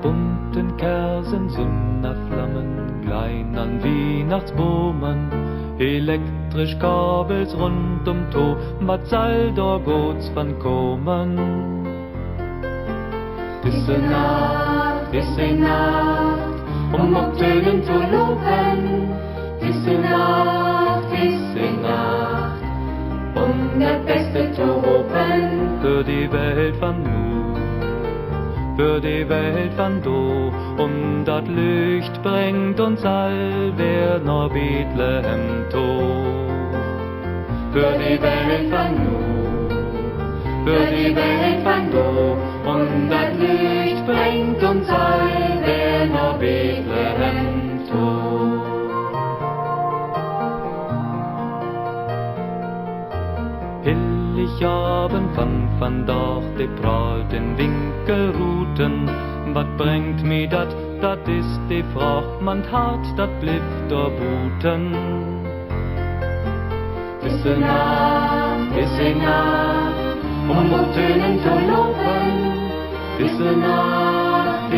bunten Kersen, Sünderflammen, klein an Weihnachtsbomen, elektrisch Kabels rund To, wat soll da gods van kommen? Disse Nacht, op Tönen zu loben, disse Nacht, das Beste zu hoffen. Für die Welt van nu, für die Welt van do, und das Licht bringt uns all, wer nach Bethlehem to. Für die Welt van nu, für die Welt van do, und das Licht bringt uns all, wer nach Bethlehem to. Heiligabend van Dach, die prahlt in Winkelruten. Wat bringt mi dat ist die Fracht, man hart, dat blifft da buten. Disse Nacht, op Tönen zu loben, disse Nacht,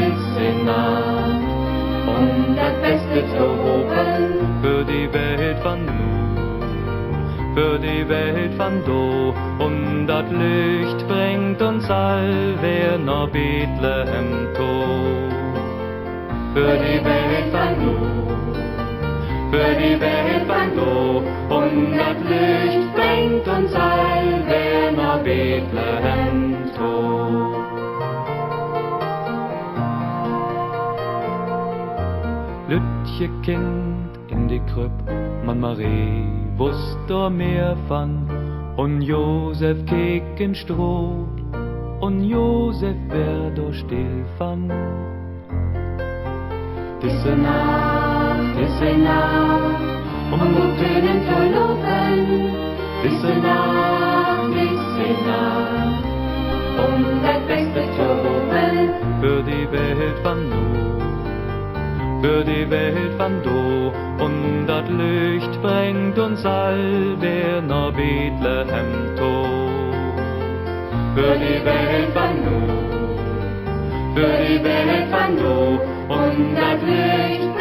das Beste zu hoffen. Für die Welt van nu, für die Welt van do, und das Licht bringt uns all, wer nach Bethlehem to. Für die Welt van nu, für die Welt van do, und das Licht bringt uns all, wer nach Bethlehem to. Lütje Kind in die Krüpp, man Marie wusst da mehr von, und Josef keek in Stroh, und Josef wär da still von. Disse Nacht, op Tönen zu loben, disse Nacht, das Beste zu hoffen. Für die Welt van nu, für die Welt van do, und das Licht bringt uns all, wer nach Bethlehem to. Für die Welt van nu, für die Welt van do, und das Licht